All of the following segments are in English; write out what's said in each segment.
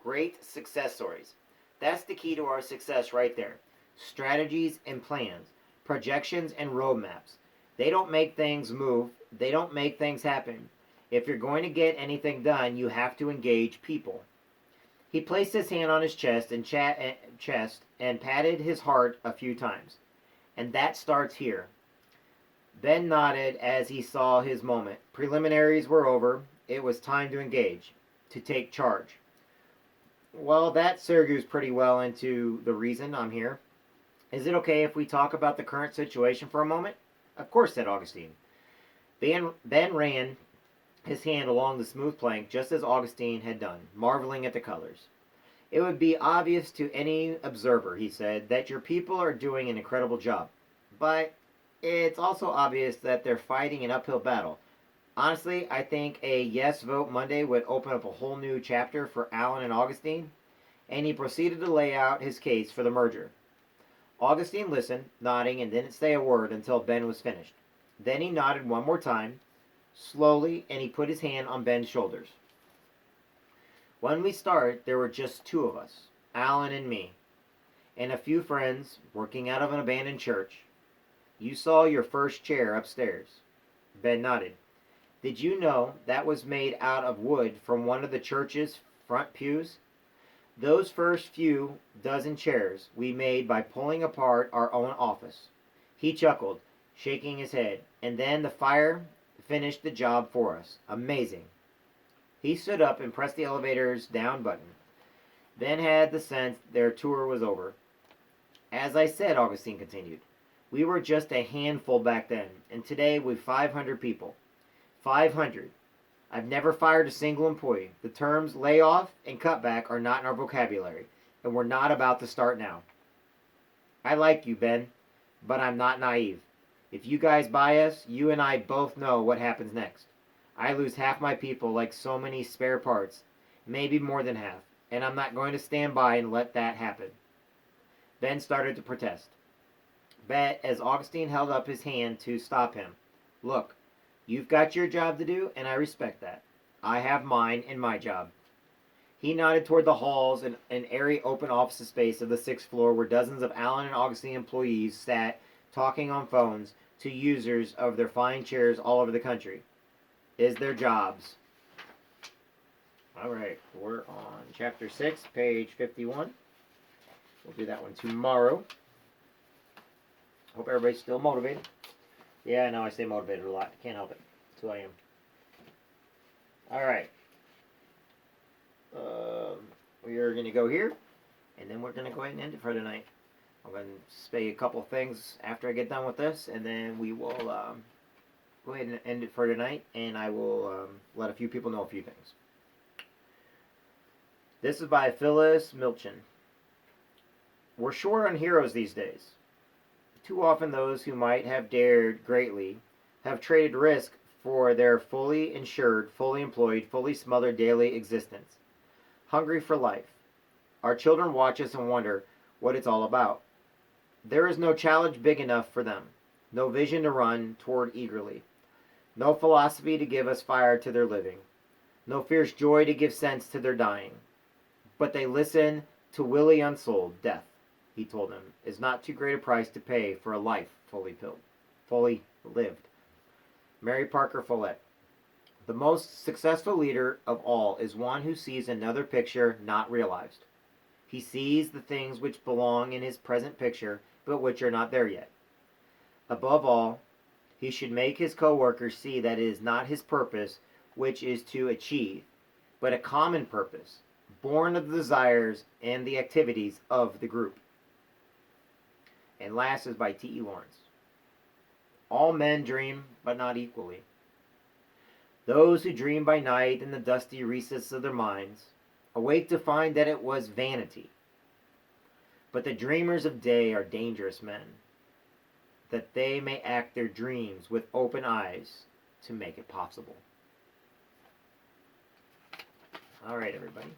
Great success stories. That's the key to our success right there. Strategies and plans, projections and roadmaps. They don't make things move, they don't make things happen. If you're going to get anything done, you have to engage people. He placed his hand on his chest and patted his heart a few times. And that starts here. Ben nodded as he saw his moment. Preliminaries were over. It was time to engage, to take charge. Well, that segues pretty well into the reason I'm here. Is it okay if we talk about the current situation for a moment? Of course, said Augustine. Ben ran his hand along the smooth plank just as Augustine had done, marveling at the colors. It would be obvious to any observer, he said, that your people are doing an incredible job. But it's also obvious that they're fighting an uphill battle. Honestly, I think a yes vote Monday would open up a whole new chapter for Alan and Augustine, and he proceeded to lay out his case for the merger. Augustine listened, nodding, and didn't say a word until Ben was finished. Then he nodded one more time, slowly, and he put his hand on Ben's shoulders. When we started, there were just two of us, Alan and me, and a few friends working out of an abandoned church. You saw your first chair upstairs. Ben nodded. Did you know that was made out of wood from one of the church's front pews? Those first few dozen chairs we made by pulling apart our own office. He chuckled, shaking his head, and then the fire finished the job for us. Amazing. He stood up and pressed the elevator's down button. Ben had the sense their tour was over. As I said, Augustine continued, we were just a handful back then, and today we've 500 people. 500. I've never fired a single employee. The terms layoff and cutback are not in our vocabulary, and we're not about to start now. I like you, Ben, but I'm not naive. If you guys buy us, you and I both know what happens next. I lose half my people like so many spare parts, maybe more than half, and I'm not going to stand by and let that happen. Ben started to protest. But as Augustine held up his hand to stop him, look, you've got your job to do, and I respect that. I have mine and my job. He nodded toward the halls and an airy open office space of the 6th floor where dozens of Allen and Augustine employees sat talking on phones to users of their fine chairs all over the country. Is their jobs. All right, we're on chapter 6, page 51. We'll do that one tomorrow. Hope everybody's still motivated. Yeah, I know I stay motivated a lot. Can't help it. That's who I am. All right. We are going to go here, and then we're going to go ahead and end it for tonight. I'm going to say a couple things after I get done with this, and then we will go ahead and end it for tonight, and I will let a few people know a few things. This is by Phyllis Milchin. We're short on heroes these days. Too often those who might have dared greatly have traded risk for their fully insured, fully employed, fully smothered daily existence. Hungry for life. Our children watch us and wonder what it's all about. There is no challenge big enough for them, no vision to run toward eagerly, no philosophy to give us fire to their living, no fierce joy to give sense to their dying. But they listen to Willie Unsold, death, he told them, is not too great a price to pay for a life fully lived. Mary Parker Follett. The most successful leader of all is one who sees another picture not realized. He sees the things which belong in his present picture, but which are not there yet. Above all, he should make his co-workers see that it is not his purpose which is to achieve, but a common purpose, born of the desires and the activities of the group. And last is by T.E. Lawrence. All men dream, but not equally. Those who dream by night in the dusty recesses of their minds awake to find that it was vanity. But the dreamers of day are dangerous men, that they may act their dreams with open eyes to make it possible. All right, everybody.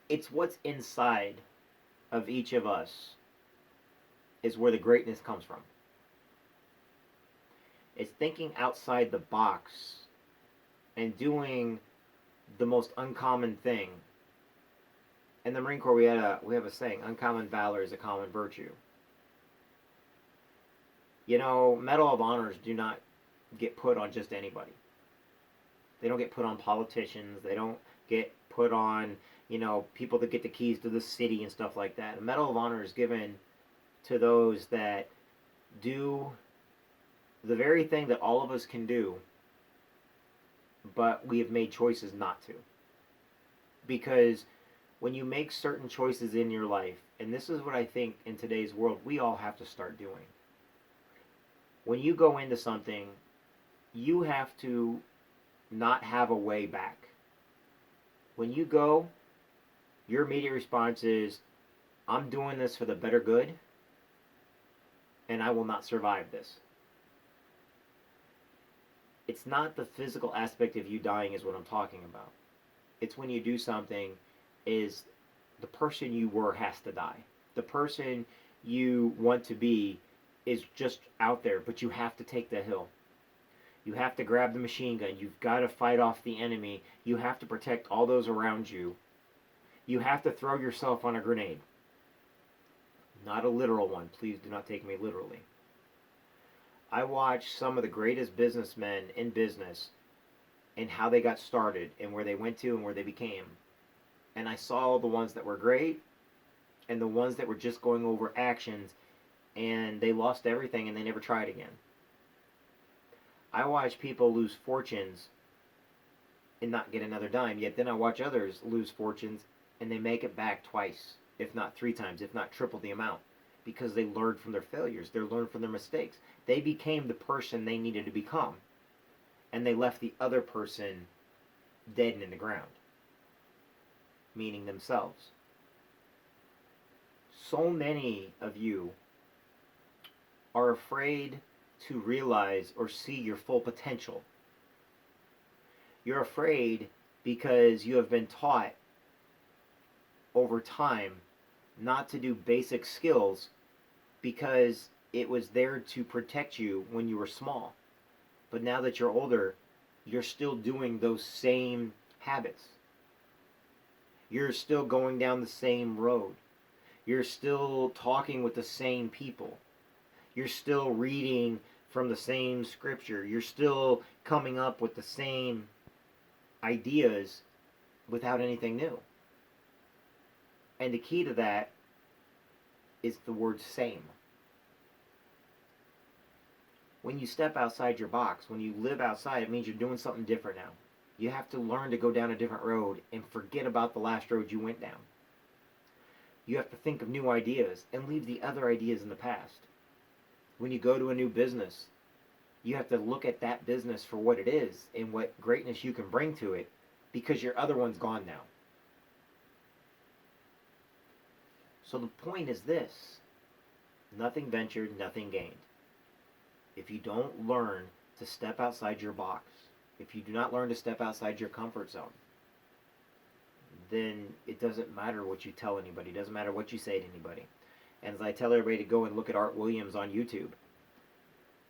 It's what's inside of each of us is where the greatness comes from. It's thinking outside the box and doing the most uncommon thing. In the Marine Corps, we have a saying: "Uncommon valor is a common virtue." You know, Medal of Honors do not get put on just anybody. They don't get put on politicians. They don't get put on, people that get the keys to the city and stuff like that. A Medal of Honor is given to those that do the very thing that all of us can do, but we have made choices not to. Because when you make certain choices in your life, and this is what I think in today's world we all have to start doing. When you go into something, you have to not have a way back. When you go, your immediate response is, I'm doing this for the better good, and I will not survive this. It's not the physical aspect of you dying is what I'm talking about. It's when you do something is the person you were has to die. The person you want to be is just out there, but you have to take the hill. You have to grab the machine gun. You've got to fight off the enemy. You have to protect all those around you. You have to throw yourself on a grenade. Not a literal one. Please do not take me literally. I watched some of the greatest businessmen in business and how they got started and where they went to and where they became. And I saw the ones that were great and the ones that were just going over actions and they lost everything and they never tried again. I watch people lose fortunes and not get another dime, yet then I watch others lose fortunes and they make it back twice, if not 3 times, if not triple the amount, because they learned from their failures, they learned from their mistakes. They became the person they needed to become, and they left the other person dead and in the ground, meaning themselves. So many of you are afraid to realize or see your full potential. You're afraid because you have been taught over time not to do basic skills because it was there to protect you when you were small. But now that you're older, you're still doing those same habits. You're still going down the same road. You're still talking with the same people. You're still reading from the same scripture. You're still coming up with the same ideas without anything new. And the key to that is the word same. When you step outside your box, when you live outside, it means you're doing something different now. You have to learn to go down a different road and forget about the last road you went down. You have to think of new ideas and leave the other ideas in the past. When you go to a new business, you have to look at that business for what it is and what greatness you can bring to it, because your other one's gone now. So the point is this: nothing ventured, nothing gained. If you don't learn to step outside your box, if you do not learn to step outside your comfort zone, then it doesn't matter what you tell anybody. It doesn't matter what you say to anybody. And as I tell everybody to go and look at Art Williams on YouTube,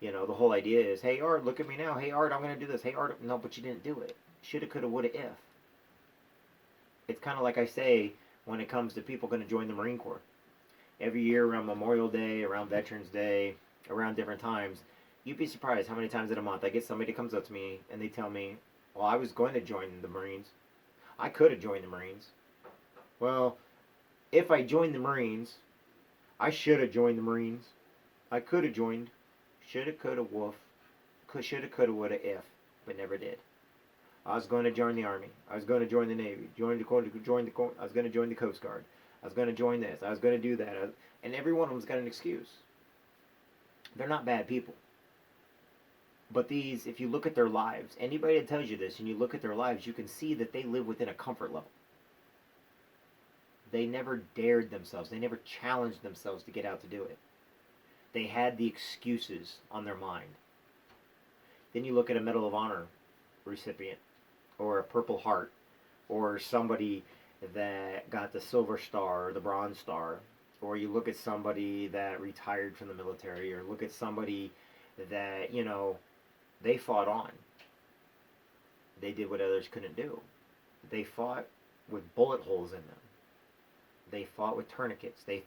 the whole idea is, hey, Art, look at me now. Hey, Art, I'm going to do this. Hey, Art, no, but you didn't do it. Shoulda, coulda, woulda, if. It's kind of like I say when it comes to people going to join the Marine Corps. Every year around Memorial Day, around Veterans Day, around different times, you'd be surprised how many times in a month I get somebody that comes up to me and they tell me, well, I was going to join the Marines. I could have joined the Marines. Well, if I joined the Marines, I should have joined the Marines. I could have joined. Shoulda, coulda, woof. Shoulda, coulda, woulda, if. But never did. I was going to join the Army. I was going to join the Navy. I was going to join the Coast Guard. I was going to join this. I was going to do that. And every one of them's got an excuse. They're not bad people. But these, if you look at their lives, anybody that tells you this, and you look at their lives, you can see that they live within a comfort level. They never dared themselves. They never challenged themselves to get out to do it. They had the excuses on their mind. Then you look at a Medal of Honor recipient, or a Purple Heart, or somebody that got the Silver Star or the Bronze Star, or you look at somebody that retired from the military, or look at somebody that, They fought on. They did what others couldn't do. They fought with bullet holes in them. They fought with tourniquets. They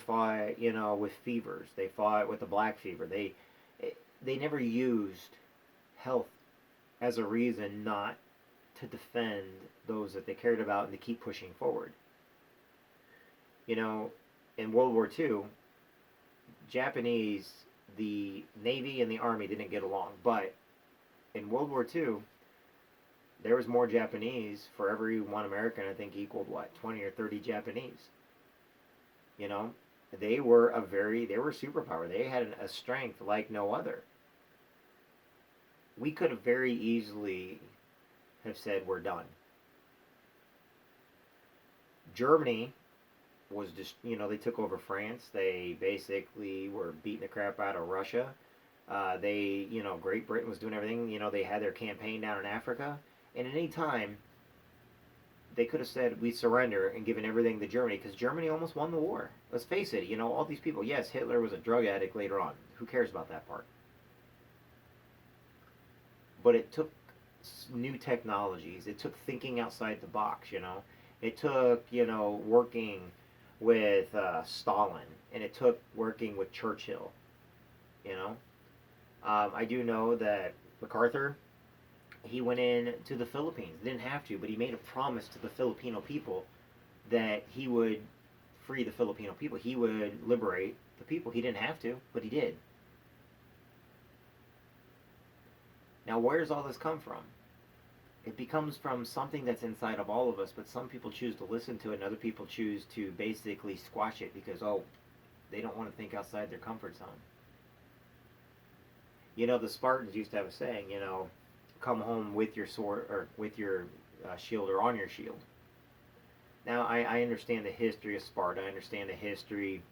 fought, with fevers. They fought with the black fever. They never used health as a reason not to defend those that they cared about and to keep pushing forward. In World War II, Japanese, the Navy and the Army didn't get along, but in World War II, there was more Japanese for every one American. I think equaled 20 or 30 Japanese. They were a superpower. They had a strength like no other. We could have very easily have said we're done. Germany was just, they took over France. They basically were beating the crap out of Russia. Great Britain was doing everything. They had their campaign down in Africa. And at any time, they could have said, we surrender and given everything to Germany, because Germany almost won the war. Let's face it, all these people, yes, Hitler was a drug addict later on. Who cares about that part? But it took new technologies. It took thinking outside the box, It took, working with Stalin, and it took working with Churchill, I do know that MacArthur, he went in to the Philippines. Didn't have to, but he made a promise to the Filipino people that he would free the Filipino people. He would liberate the people. He didn't have to, but he did. Now, where does all this come from? It becomes from something that's inside of all of us, but some people choose to listen to it, and other people choose to basically squash it because, they don't want to think outside their comfort zone. The Spartans used to have a saying, come home with your sword, or with your shield, or on your shield. Now, I understand the history of Sparta. I understand the history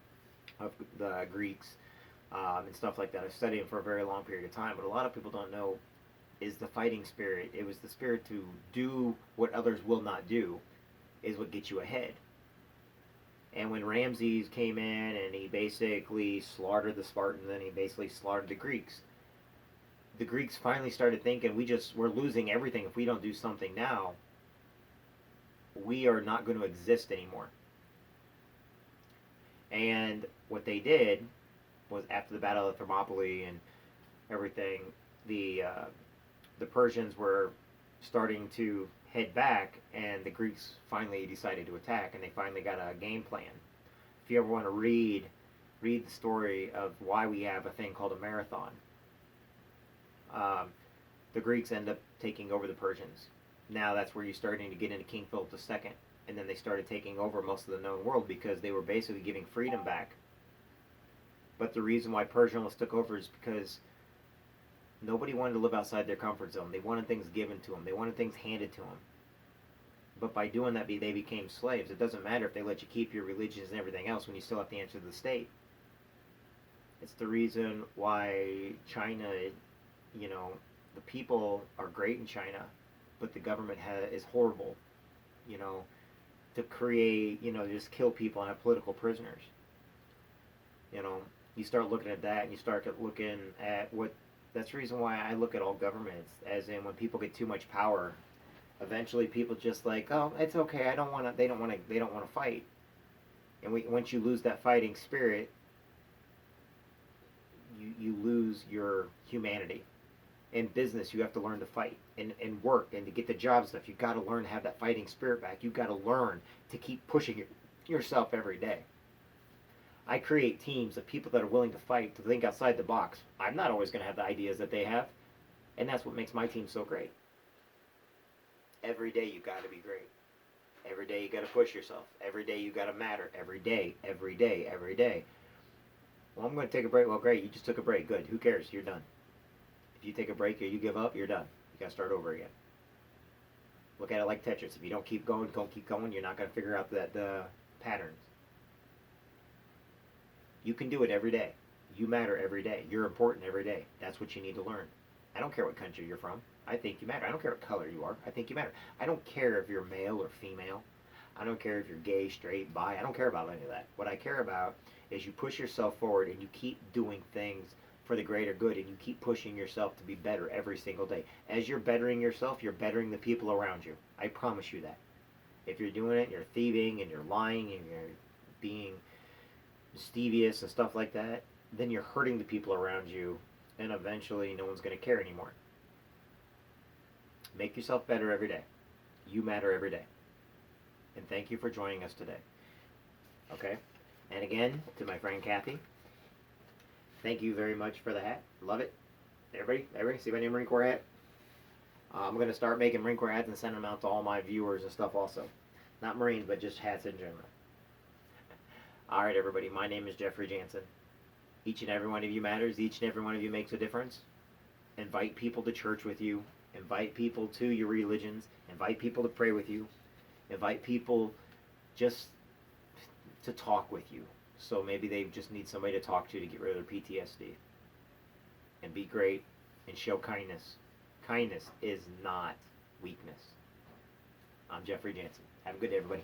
of the Greeks and stuff like that. I've studied them for a very long period of time, but a lot of people don't know is the fighting spirit. It was the spirit to do what others will not do is what gets you ahead. And when Ramses came in and he basically slaughtered the Spartans and he basically slaughtered the Greeks finally started thinking, we're losing everything if we don't do something now. We are not going to exist anymore. And what they did was, after the Battle of Thermopylae and everything, the Persians were starting to head back, and the Greeks finally decided to attack, and they finally got a game plan. If you ever want to read the story of why we have a thing called a marathon, the Greeks end up taking over the Persians. Now that's where you're starting to get into King Philip II, and then they started taking over most of the known world because they were basically giving freedom back. But the reason why Persia almost took over is because nobody wanted to live outside their comfort zone. They wanted things given to them. They wanted things handed to them. But by doing that, they became slaves. It doesn't matter if they let you keep your religions and everything else when you still have to answer to the state. It's the reason why China, the people are great in China, but the government is horrible, to create, just kill people and have political prisoners. You start looking at that, and you start looking at that's the reason why I look at all governments, as in when people get too much power, eventually people just like, oh, it's okay, they don't want to fight. And once you lose that fighting spirit, you lose your humanity. In business, you have to learn to fight and work, and to get the job stuff, you've got to learn to have that fighting spirit back. You've got to learn to keep pushing yourself every day. I create teams of people that are willing to fight, to think outside the box. I'm not always going to have the ideas that they have, and that's what makes my team so great. Every day you got to be great. Every day you got to push yourself. Every day you got to matter. Every day, every day, every day. Well, I'm going to take a break. Well, great, you just took a break. Good. Who cares? You're done. If you take a break or you give up, you're done. You got to start over again. Look at it like Tetris. If you don't keep going, you're not going to figure out the patterns. You can do it every day. You matter every day. You're important every day. That's what you need to learn. I don't care what country you're from. I think you matter. I don't care what color you are. I think you matter. I don't care if you're male or female. I don't care if you're gay, straight, bi. I don't care about any of that. What I care about is you push yourself forward and you keep doing things for the greater good, and you keep pushing yourself to be better every single day. As you're bettering yourself, you're bettering the people around you. I promise you that. If you're doing it, you're thieving and you're lying and you're being mischievous and stuff like that, then you're hurting the people around you, and eventually no one's going to care anymore. Make yourself better every day. You matter every day. And thank you for joining us today. Okay? And again, to my friend Kathy, thank you very much for the hat. Love it. Everybody, see my new Marine Corps hat? I'm going to start making Marine Corps hats and send them out to all my viewers and stuff also. Not Marines, but just hats in general. Alright, everybody, my name is Jeffrey Jansen. Each and every one of you matters. Each and every one of you makes a difference. Invite people to church with you. Invite people to your religions. Invite people to pray with you. Invite people just to talk with you. So maybe they just need somebody to talk to get rid of their PTSD. And be great and show kindness. Kindness is not weakness. I'm Jeffrey Jansen. Have a good day, everybody.